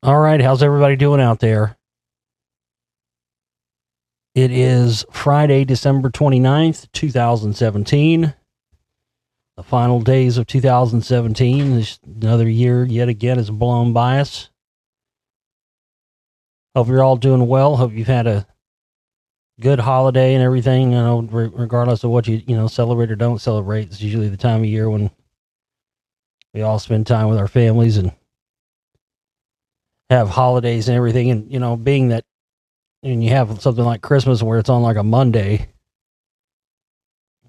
All right, how's everybody doing out there? It is Friday, December 29th, 2017. The final days of 2017. This another year yet again is blown by us. Hope you're all doing well. Hope you've had a good holiday and everything. Regardless of what you celebrate or don't celebrate, it's usually the time of year when we all spend time with our families and have holidays and everything. And being that, and you have something like Christmas where it's on like a Monday,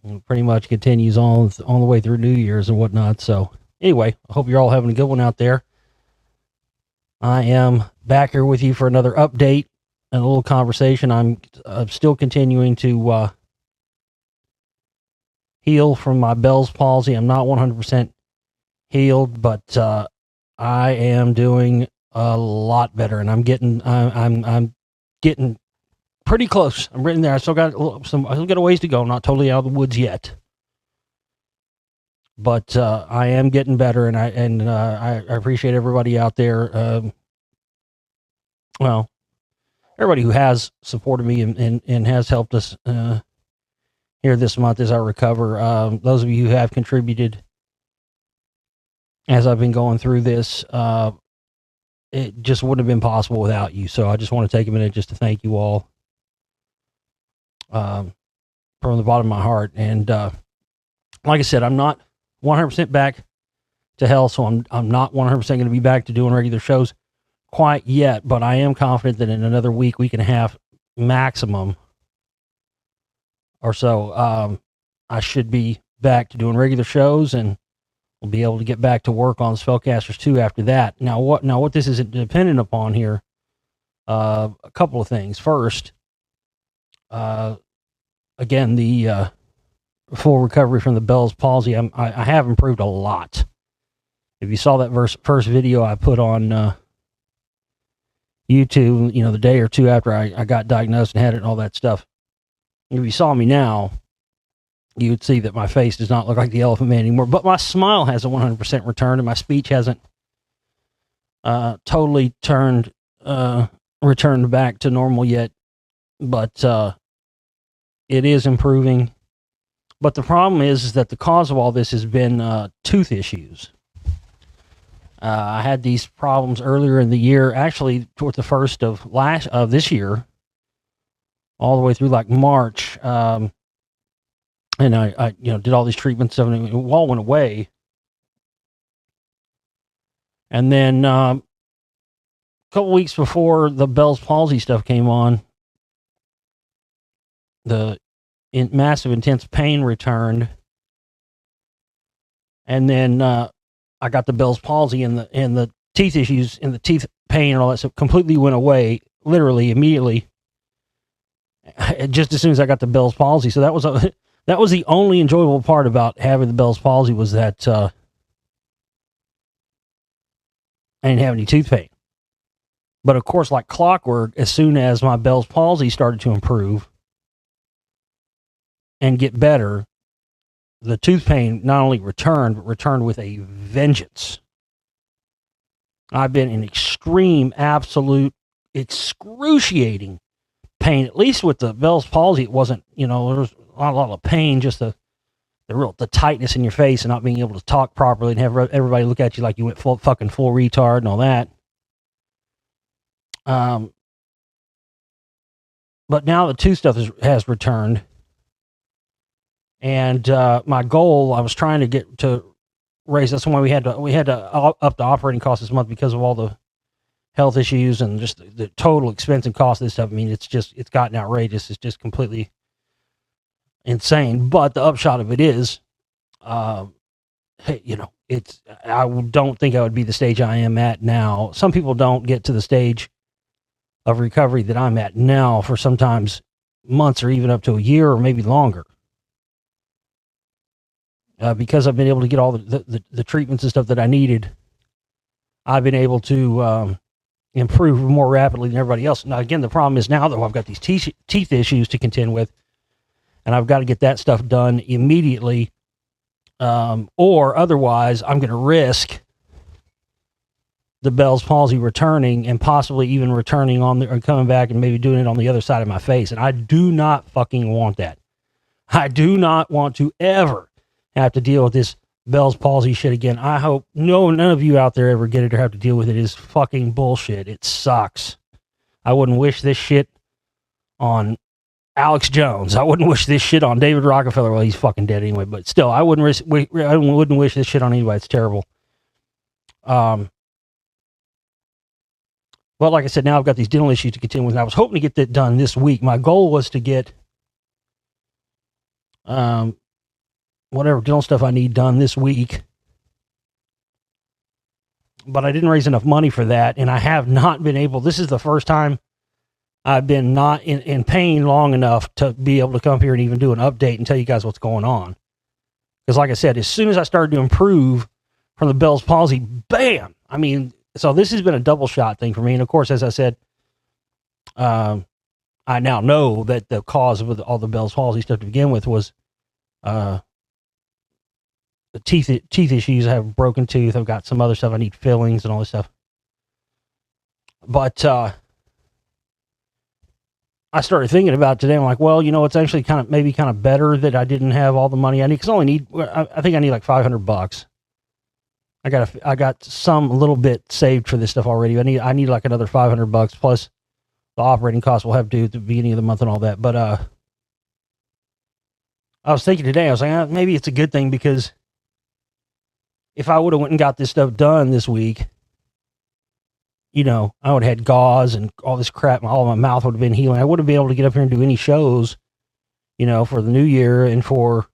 it pretty much continues on the way through New Year's and whatnot. So anyway, I hope you're all having a good one out there. I am back here with you for another update and a little conversation. I'm still continuing to heal from my Bell's palsy. I'm not 100% healed, but I am doing a lot better, and I'm getting pretty close. I'm right in there. I still got I still got a ways to go. I'm not totally out of the woods yet, but I am getting better, and I appreciate everybody out there. Well, everybody who has supported me and has helped us here this month as I recover. Those of you who have contributed as I've been going through this, it just wouldn't have been possible without you. So I just want to take a minute just to thank you all from the bottom of my heart. And like I said, I'm not 100% back to health, so I'm not 100% going to be back to doing regular shows quite yet, but I am confident that in another week and a half maximum or so, I should be back to doing regular shows, and we'll be able to get back to work on Spellcasters 2 after that. Now what this is dependent upon here, a couple of things. First, again, the full recovery from the Bell's palsy. I have improved a lot. If you saw that first video I put on YouTube, the day or two after I got diagnosed and had it and all that stuff, if you saw me now, you would see that my face does not look like the Elephant Man anymore, but my smile hasn't 100% returned, and my speech hasn't totally returned back to normal yet, but it is improving. But the problem is that the cause of all this has been tooth issues. I had these problems earlier in the year, actually toward the first of this year, all the way through like March. And I did all these treatments and it all went away. And then a couple weeks before the Bell's palsy stuff came on, the massive intense pain returned. And then I got the Bell's palsy, and the teeth issues and the teeth pain and all that stuff completely went away, literally immediately, just as soon as I got the Bell's palsy. So that was the only enjoyable part about having the Bell's palsy, was that I didn't have any tooth pain. But of course, like clockwork, as soon as my Bell's palsy started to improve and get better, the tooth pain not only returned, but returned with a vengeance. I've been in extreme, absolute, excruciating pain. At least with the Bell's palsy, it wasn't, there was not a lot of pain, just the tightness in your face and not being able to talk properly and have everybody look at you like you went full retard and all that. But now the tooth stuff has returned. And my goal, I was trying to get to raise. That's why we had to up the operating costs this month, because of all the health issues and just the total expense and cost of this stuff. I mean, it's gotten outrageous. It's just completely insane. But the upshot of it is, I don't think I would be the stage I am at now. Some people don't get to the stage of recovery that I'm at now for sometimes months or even up to a year or maybe longer. Because I've been able to get all the treatments and stuff that I needed, I've been able to improve more rapidly than everybody else. Now, again, the problem is now, though, I've got these teeth issues to contend with, and I've got to get that stuff done immediately, or otherwise I'm going to risk the Bell's palsy returning and possibly even returning or coming back and maybe doing it on the other side of my face. And I do not fucking want that. I do not want to ever have to deal with this Bell's palsy shit again. I hope none of you out there ever get it or have to deal with it. It is fucking bullshit. It sucks. I wouldn't wish this shit on Alex Jones. I wouldn't wish this shit on David Rockefeller. Well, he's fucking dead anyway, but still, I wouldn't wish this shit on anybody. It's terrible. Well, like I said, now I've got these dental issues to contend with, and I was hoping to get that done this week. My goal was to get whatever dental stuff I need done this week, but I didn't raise enough money for that, and I have not been able. This is the first time I've been not in pain long enough to be able to come here and even do an update and tell you guys what's going on. Because like I said, as soon as I started to improve from the Bell's palsy, bam! I mean, so this has been a double shot thing for me. And of course, as I said, I now know that the cause of all the Bell's palsy stuff to begin with was the teeth issues. I have a broken tooth. I've got some other stuff. I need fillings and all this stuff. But I started thinking about it today. I'm like, well, you know, it's actually kind of better that I didn't have all the money I need, because I only need, I think I need like $500. I got some a little bit saved for this stuff already. I need like another $500 plus the operating costs we'll have due at the beginning of the month and all that. But I was thinking today, I was like, maybe it's a good thing, because if I would have went and got this stuff done this week, you know, I would have had gauze and all this crap, and all my mouth would have been healing. I wouldn't be able to get up here and do any shows, you know, for the new year and for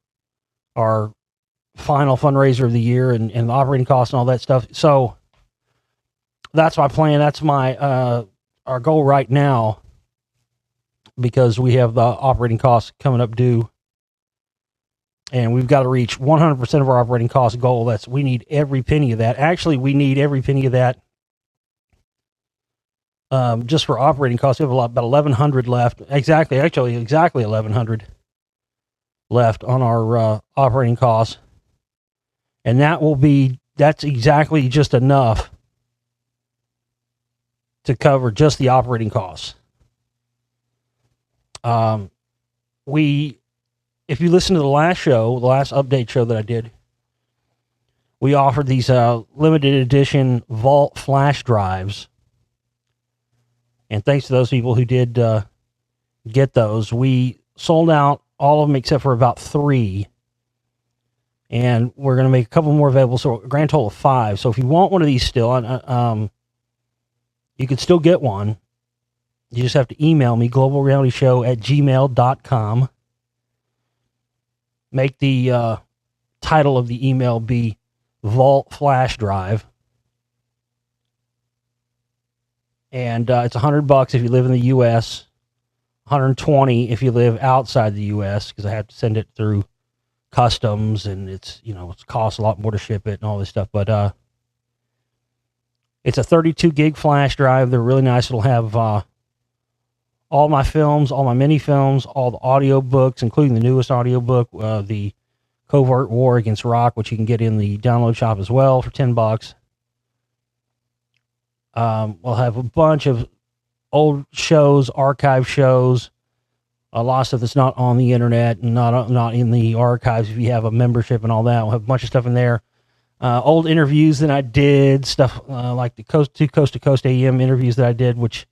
our final fundraiser of the year and the operating costs and all that stuff. So that's my plan. That's my our goal right now, because we have the operating costs coming up due, and we've got to reach 100% of our operating cost goal. We need every penny of that. Actually, we need every penny of that just for operating costs. We have about 1,100 left. Exactly 1,100 left on our operating costs. And that's exactly just enough to cover just the operating costs. If you listen to the last update show that I did, we offered these limited edition Vault flash drives. And thanks to those people who did get those, we sold out all of them except for about 3. And we're going to make a couple more available, so a grand total of 5. So if you want one of these still, you could still get one. You just have to email me, globalrealityshow@gmail.com. Make the title of the email be Vault Flash Drive. And it's $100 if you live in the U.S., $120 if you live outside the U.S., because I have to send it through customs, and it costs a lot more to ship it and all this stuff. But it's a 32 gig flash drive. They're really nice. It'll have all my films, all my mini films, all the audio books, including the newest audio book, the Covert War Against Rock, which you can get in the download shop as well for $10. We'll have a bunch of old shows, archive shows, a lot of stuff that's not on the internet and not in the archives. If you have a membership and all that, we'll have a bunch of stuff in there. Old interviews that I did, stuff like the Coast to Coast AM interviews that I did, which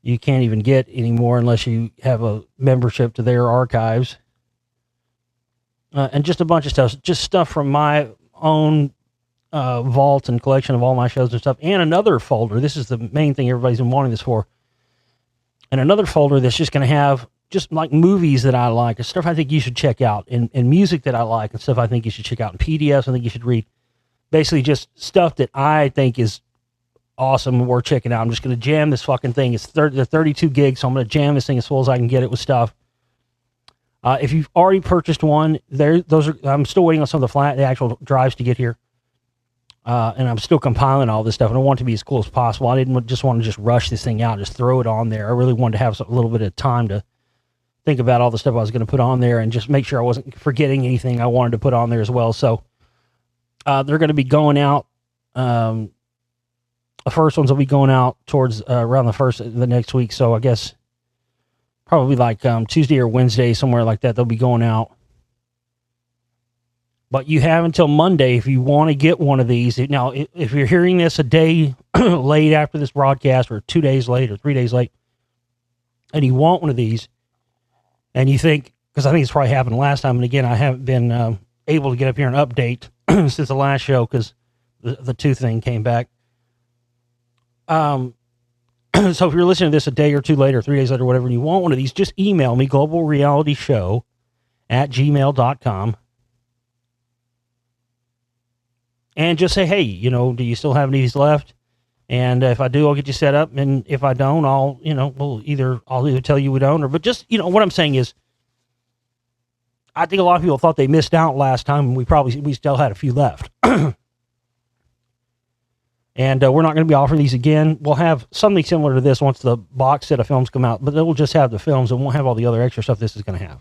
you can't even get anymore unless you have a membership to their archives. And just a bunch of stuff, just stuff from my own vault and collection of all my shows and stuff. And another folder, this is the main thing everybody's been wanting this for, and another folder that's just going to have just like movies that I like, and stuff I think you should check out, and music that I like, and stuff I think you should check out, and PDFs I think you should read. Basically just stuff that I think is awesome and worth checking out. I'm just going to jam this fucking thing. It's 32 gigs, so I'm going to jam this thing as full as I can get it with stuff. If you've already purchased one, I'm still waiting on some of the actual drives to get here. And I'm still compiling all this stuff, and I want it to be as cool as possible. I didn't just want to just rush this thing out and just throw it on there. I really wanted to have a little bit of time to think about all the stuff I was going to put on there and just make sure I wasn't forgetting anything I wanted to put on there as well. So they're going to be going out The first ones will be going out towards around the first of the next week. So I guess probably like Tuesday or Wednesday, somewhere like that, they'll be going out. But you have until Monday if you want to get one of these. Now, if you're hearing this a day late after this broadcast, or 2 days late, or 3 days late, and you want one of these, and you think, because I think it's probably happened last time, and again, I haven't been able to get up here and update since the last show because the tooth thing came back. So if you're listening to this a day or two later, 3 days later, whatever, and you want one of these, just email me, globalrealityshow@gmail.com. And just say, hey, do you still have any of these left? And if I do, I'll get you set up. And if I don't, I'll either tell you we don't, but just, what I'm saying is, I think a lot of people thought they missed out last time, and we still had a few left. And we're not going to be offering these again. We'll have something similar to this once the box set of films come out, but it'll just have the films and won't have all the other extra stuff this is going to have.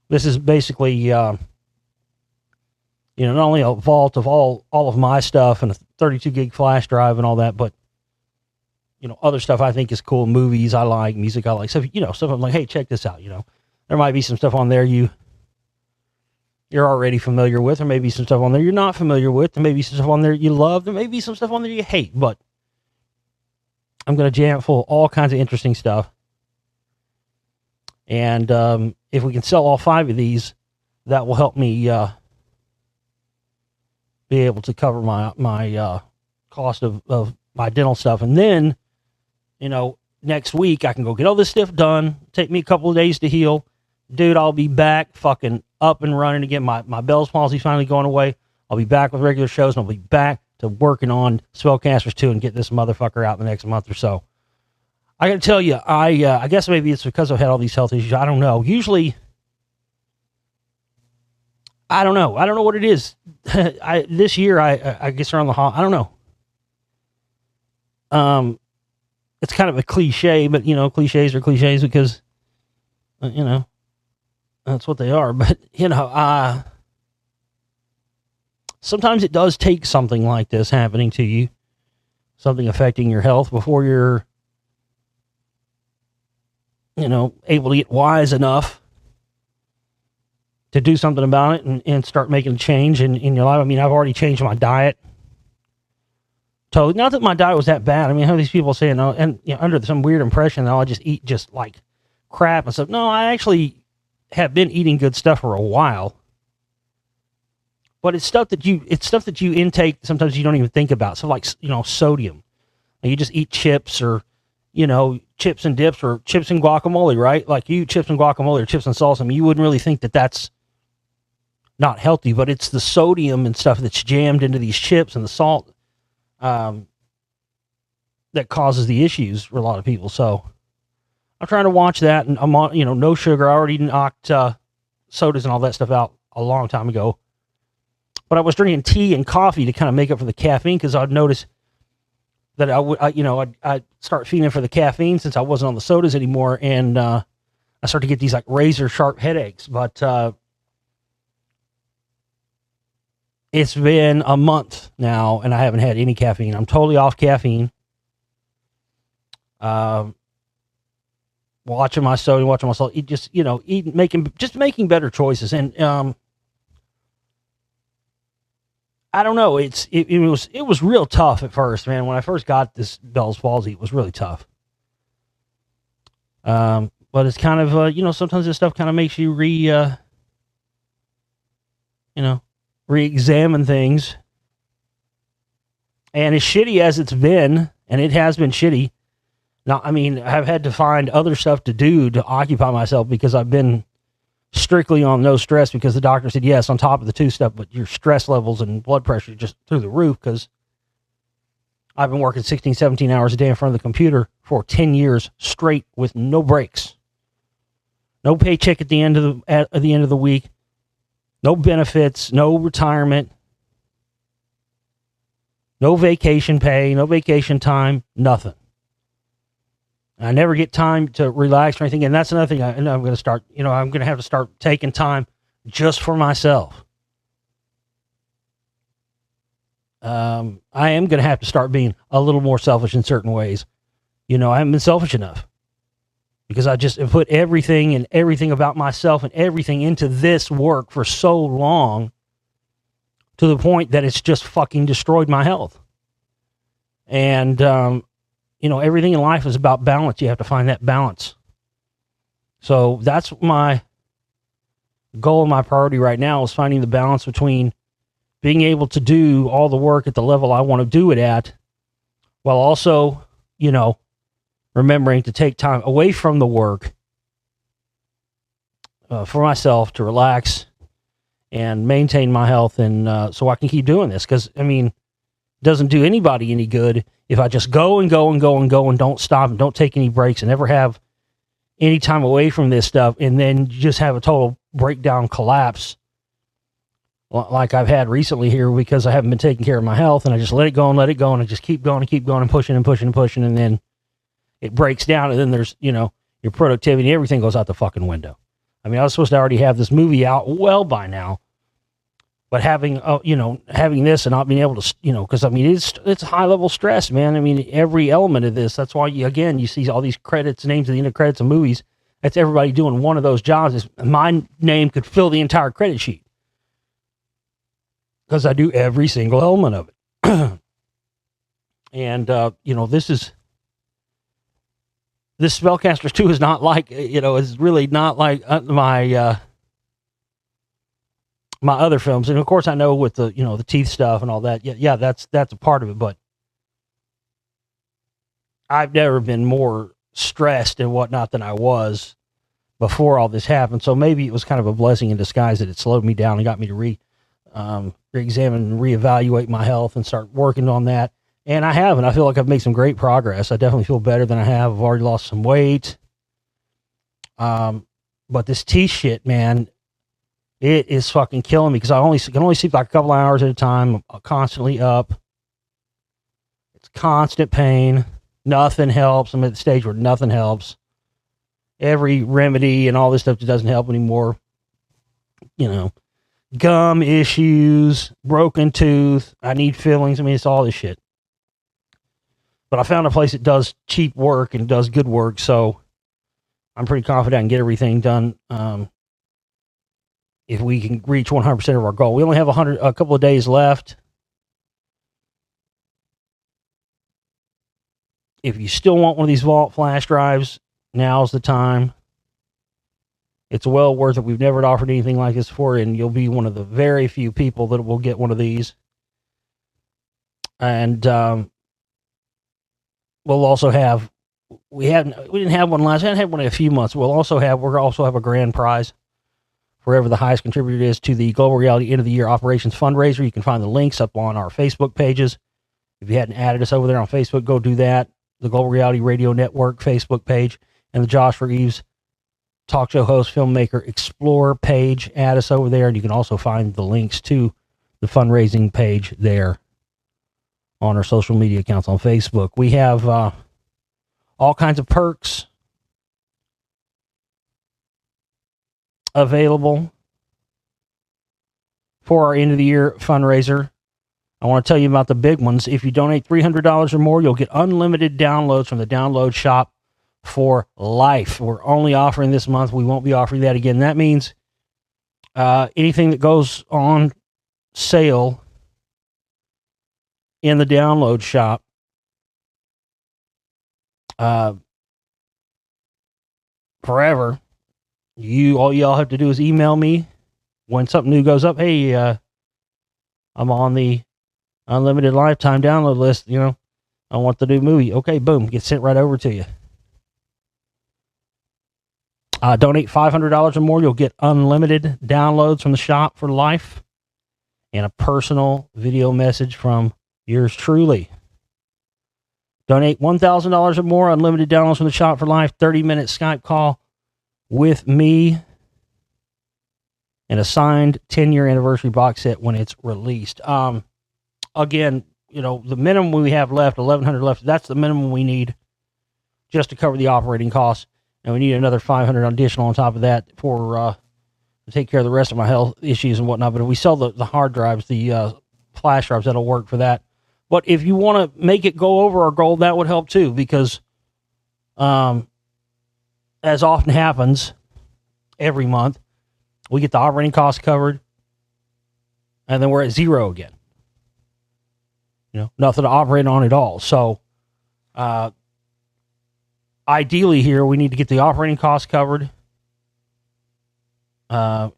This is basically, not only a vault of all of my stuff and a 32 gig flash drive and all that, but, other stuff I think is cool. Movies I like, music I like. So, stuff I'm like, hey, check this out. There might be some stuff on there you're already familiar with, or maybe some stuff on there you're not familiar with. There may be some stuff on there you love. There may be some stuff on there you hate, but I'm going to jam it full of all kinds of interesting stuff. And if we can sell all 5 of these, that will help me be able to cover my cost of my dental stuff. And then, next week I can go get all this stuff done. Take me a couple of days to heal. Dude, I'll be back fucking up and running again. My Bell's palsy finally going away. I'll be back with regular shows, and I'll be back to working on Spellcasters 2 and get this motherfucker out in the next month or so. I gotta tell you, I guess maybe it's because I've had all these health issues. I don't know. Usually, I don't know what it is. This year, I guess around the I don't know. It's kind of a cliche, but cliches are cliches because, that's what they are. But, sometimes it does take something like this happening to you, something affecting your health before you're, able to get wise enough to do something about it and start making a change in your life. I mean, I've already changed my diet. Totally. Not that my diet was that bad. I mean, I have these people saying, oh, and under some weird impression that I just eat just like crap and stuff. No, I actually have been eating good stuff for a while. But it's stuff that you intake sometimes you don't even think about. So like, sodium. And you just eat chips or, chips and dips or chips and guacamole, right? Like you eat chips and guacamole or chips and salsa. I mean, you wouldn't really think that that's not healthy, but it's the sodium and stuff that's jammed into these chips and the salt that causes the issues for a lot of people. So I'm trying to watch that, and I'm on, no sugar. I already knocked sodas and all that stuff out a long time ago. But I was drinking tea and coffee to kind of make up for the caffeine because I'd noticed that I'd start feeding for the caffeine since I wasn't on the sodas anymore, and I started to get these like razor sharp headaches. But it's been a month now, and I haven't had any caffeine. I'm totally off caffeine. Watching my sodium, watching my salt, making better choices. And I don't know. It was real tough at first, man. When I first got this Bell's palsy, it was really tough. But it's kind of sometimes this stuff kind of makes you re-examine things. And as shitty as it's been, and it has been shitty. Now, I mean, I've had to find other stuff to do to occupy myself because I've been strictly on no stress because the doctor said, yes, on top of the 2 stuff, but your stress levels and blood pressure are just through the roof because I've been working 16, 17 hours a day in front of the computer for 10 years straight with no breaks. No paycheck at the end of the week. No benefits, no retirement, no vacation pay, no vacation time, nothing. I never get time to relax or anything. And that's another thing I'm going to start, I'm going to have to start taking time just for myself. I am going to have to start being a little more selfish in certain ways. I haven't been selfish enough because I just have put everything about myself and everything into this work for so long to the point that it's just fucking destroyed my health. And, everything in life is about balance. You have to find that balance. So that's my goal and my priority right now is finding the balance between being able to do all the work at the level I want to do it at, while also, remembering to take time away from the work for myself to relax and maintain my health, and so I can keep doing this. Because, it doesn't do anybody any good if I just go and go and go and go and don't stop and don't take any breaks and never have any time away from this stuff, and then just have a total breakdown collapse like I've had recently here because I haven't been taking care of my health, and I just let it go and I just keep going and pushing and pushing and pushing, and then it breaks down, and then there's, your productivity, everything goes out the fucking window. I was supposed to already have this movie out well by now, but having this and not being able to, because it's high level stress, man. Every element of this, that's why you see all these credits, names at the end of credits of movies. That's everybody doing one of those jobs. My name could fill the entire credit sheet because I do every single element of it. And, this Spellcasters 2 is not like, it's really not like my other films. And of course I know with the, the teeth stuff and all that. Yeah, that's a part of it, but I've never been more stressed and whatnot than I was before all this happened. So maybe it was kind of a blessing in disguise that it slowed me down and got me to re-examine and reevaluate my health and start working on that. And I have, and I feel like I've made some great progress. I definitely feel better than I have. I've already lost some weight. But this teeth shit, man, it is fucking killing me because I can only sleep like a couple hours at a time. I'm constantly up. It's constant pain. Nothing helps. I'm at the stage where nothing helps. Every remedy and all this stuff doesn't help anymore. Gum issues, broken tooth. I need fillings. It's all this shit. But I found a place that does cheap work and does good work, so I'm pretty confident I can get everything done if we can reach 100% of our goal. We only have a couple of days left. If you still want one of these Vault flash drives, now's the time. It's well worth it. We've never offered anything like this before, and you'll be one of the very few people that will get one of these. And we'll also have, we didn't have one last, I hadn't had one in a few months. We'll also have a grand prize for whoever the highest contributor is to the Global Reality End of the Year Operations Fundraiser. You can find the links up on our Facebook pages. If you hadn't added us over there on Facebook, go do that. The Global Reality Radio Network Facebook page and the Josh Reeves talk show host, filmmaker, explorer page. Add us over there, and you can also find the links to the fundraising page there on our social media accounts on Facebook. We have all kinds of perks available for our end of the year fundraiser. I want to tell you about the big ones. If you donate $300 or more, you'll get unlimited downloads from the download shop for life. We're only offering this month. We won't be offering that again. That means anything that goes on sale in the download shop forever. All y'all have to do is email me when something new goes up. Hey, I'm on the unlimited lifetime download list. I want the new movie. Okay, boom, gets sent right over to you. Donate $500 or more, you'll get unlimited downloads from the shop for life and a personal video message from yours truly. Donate $1,000 or more, unlimited downloads from the shop for life, 30-minute Skype call with me, and a signed 10-year anniversary box set when it's released. Again, the minimum we have left, $1,100 left, that's the minimum we need just to cover the operating costs. And we need another $500 additional on top of that to take care of the rest of my health issues and whatnot. But if we sell the hard drives, the flash drives that'll work for that. But if you want to make it go over our goal, that would help too, because as often happens every month, we get the operating costs covered, and then we're at zero again. Nothing to operate on at all. So ideally here, we need to get the operating costs covered, and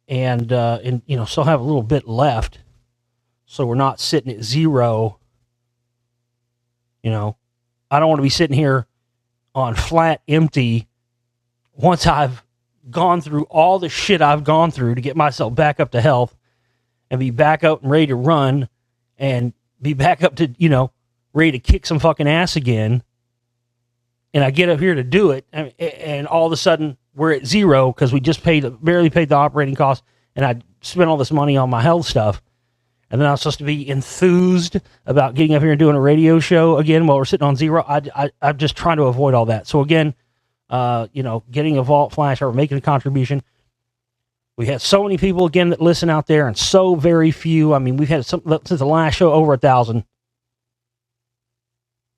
still have a little bit left, so we're not sitting at zero. I don't want to be sitting here on flat empty once I've gone through all the shit I've gone through to get myself back up to health and be back up and ready to run and be back up to, ready to kick some fucking ass again. And I get up here to do it, and all of a sudden we're at zero because we just barely paid the operating costs, and I spent all this money on my health stuff. And then I was supposed to be enthused about getting up here and doing a radio show again while we're sitting on zero. I'm just trying to avoid all that. So again, getting a vault flash or making a contribution. We have so many people again that listen out there, and so very few. I mean, we've had since the last show over 1,000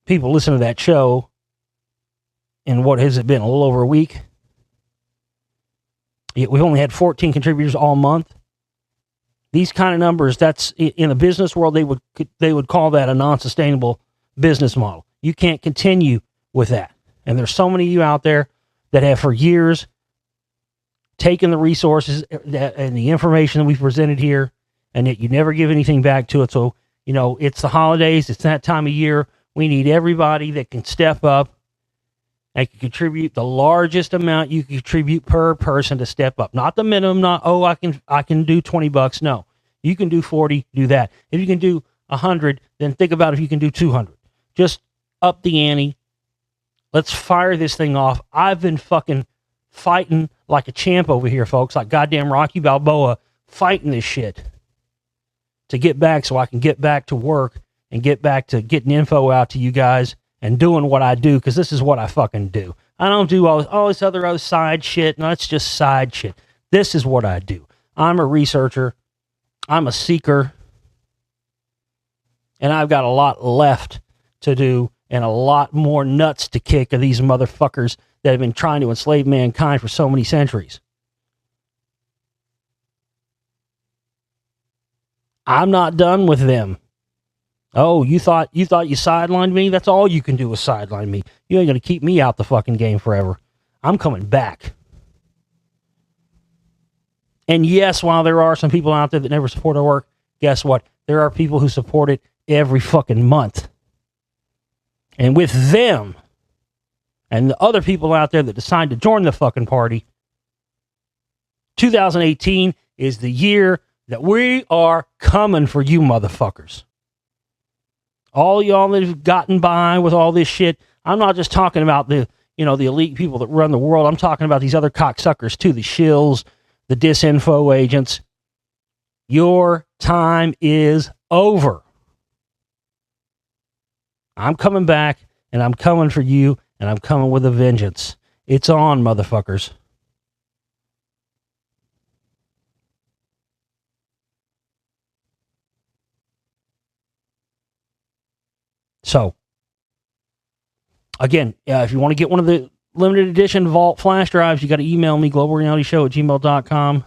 people listen to that show. In what has it been? A little over a week. Yet we've only had 14 contributors all month. These kind of numbers, that's in the business world, they would call that a non-sustainable business model. You can't continue with that. And there's so many of you out there that have for years taken the resources and the information that we've presented here, and yet you never give anything back to it. So, it's the holidays, it's that time of year. We need everybody that can step up and can contribute the largest amount you can contribute per person to step up. Not the minimum, not, I can do $20. No, you can do 40, do that. If you can do 100, then think about if you can do 200. Just up the ante. Let's fire this thing off. I've been fucking fighting like a champ over here, folks, like goddamn Rocky Balboa, fighting this shit to get back so I can get back to work and get back to getting info out to you guys and doing what I do, because this is what I fucking do. I don't do all this other side shit. No, it's just side shit. This is what I do. I'm a researcher. I'm a seeker. And I've got a lot left to do and a lot more nuts to kick of these motherfuckers that have been trying to enslave mankind for so many centuries. I'm not done with them. Oh, you thought you sidelined me? That's all you can do is sideline me. You ain't going to keep me out the fucking game forever. I'm coming back. And yes, while there are some people out there that never support our work, guess what? There are people who support it every fucking month. And with them and the other people out there that decide to join the fucking party, 2018 is the year that we are coming for you motherfuckers. All y'all that have gotten by with all this shit, I'm not just talking about the elite people that run the world. I'm talking about these other cocksuckers too, the shills, the disinfo agents. Your time is over. I'm coming back, and I'm coming for you, and I'm coming with a vengeance. It's on, motherfuckers. So, again, if you want to get one of the limited edition Vault flash drives, you got to email me, globalrealityshow@gmail.com.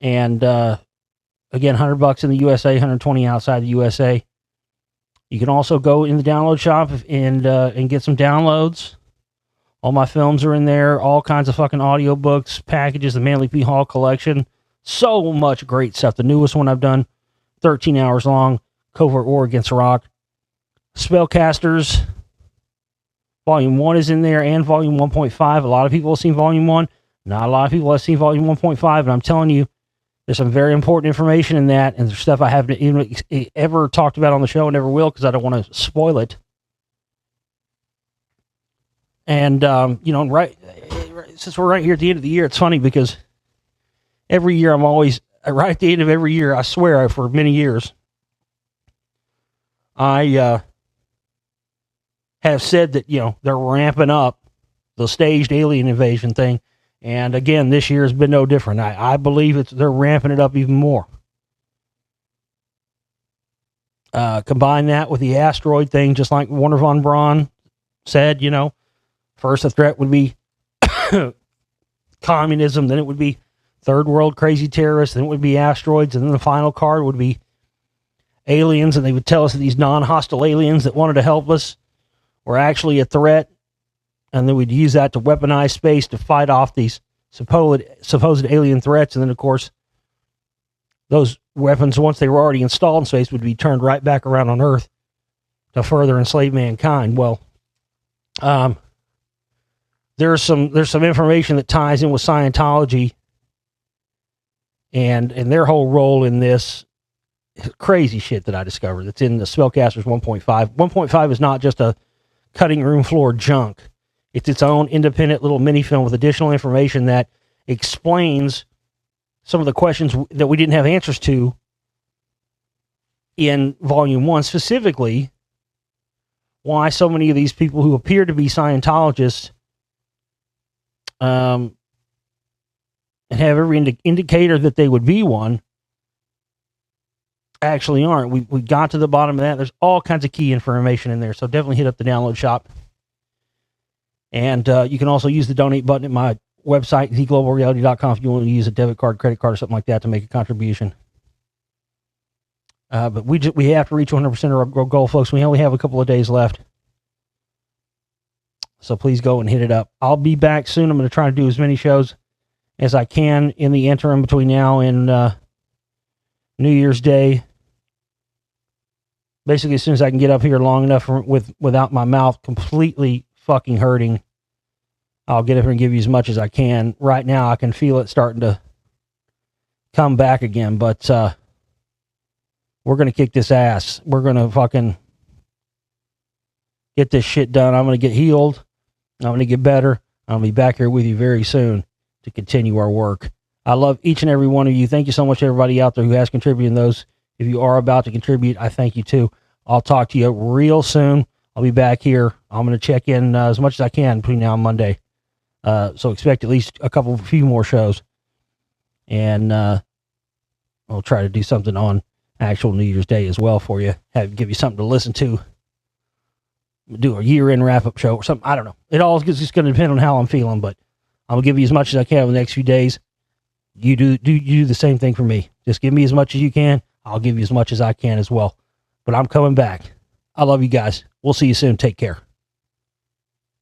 And, again, $100 in the USA, $120 outside the USA. You can also go in the download shop and get some downloads. All my films are in there, all kinds of fucking audiobooks, packages, the Manly P. Hall collection. So much great stuff. The newest one I've done, 13 hours long, Covert War Against Iraq. Spellcasters, Volume 1 is in there, and Volume 1.5. A lot of people have seen Volume 1. Not a lot of people have seen Volume 1.5, and I'm telling you, there's some very important information in that, and there's stuff I haven't even ever talked about on the show and never will because I don't want to spoil it. And, since we're right here at the end of the year, it's funny because every year I'm always, right at the end of every year, I swear for many years, I have said that, they're ramping up the staged alien invasion thing. And again, this year has been no different. I believe they're ramping it up even more. Combine that with the asteroid thing, just like Warner von Braun said, first the threat would be communism, then it would be third world crazy terrorists, then it would be asteroids, and then the final card would be aliens, and they would tell us that these non-hostile aliens that wanted to help us were actually a threat, and then we'd use that to weaponize space to fight off these supposed alien threats, and then of course those weapons, once they were already installed in space, would be turned right back around on Earth to further enslave mankind. Well, there's some information that ties in with Scientology and their whole role in this crazy shit that I discovered. That's in the Spellcasters 1.5. 1.5 is not just a cutting room floor junk. It's its own independent little mini film with additional information that explains some of the questions that we didn't have answers to in Volume 1, specifically why so many of these people who appear to be Scientologists and have every indicator that they would be one actually aren't. We got to the bottom of that. There's all kinds of key information in there, so definitely hit up the download shop. And you can also use the donate button at my website, theglobalreality.com, if you want to use a debit card, credit card, or something like that to make a contribution. But we have to reach 100% of our goal, folks. We only have a couple of days left. So please go and hit it up. I'll be back soon. I'm going to try to do as many shows as I can in the interim between now and New Year's Day. Basically, as soon as I can get up here long enough without my mouth completely fucking hurting, I'll get up here and give you as much as I can. Right now, I can feel it starting to come back again, but we're going to kick this ass. We're going to fucking get this shit done. I'm going to get healed. I'm going to get better. I'll be back here with you very soon to continue our work. I love each and every one of you. Thank you so much, everybody out there who has contributed those. If you are about to contribute, I thank you too. I'll talk to you real soon. I'll be back here. I'm going to check in as much as I can between now and Monday. So expect at least a few more shows. And I'll try to do something on actual New Year's Day as well for you. Give you something to listen to. Do a year-end wrap-up show or something. I don't know. It all is just going to depend on how I'm feeling, but I'm going to give you as much as I can over the next few days. You do the same thing for me. Just give me as much as you can. I'll give you as much as I can as well. But I'm coming back. I love you guys. We'll see you soon. Take care.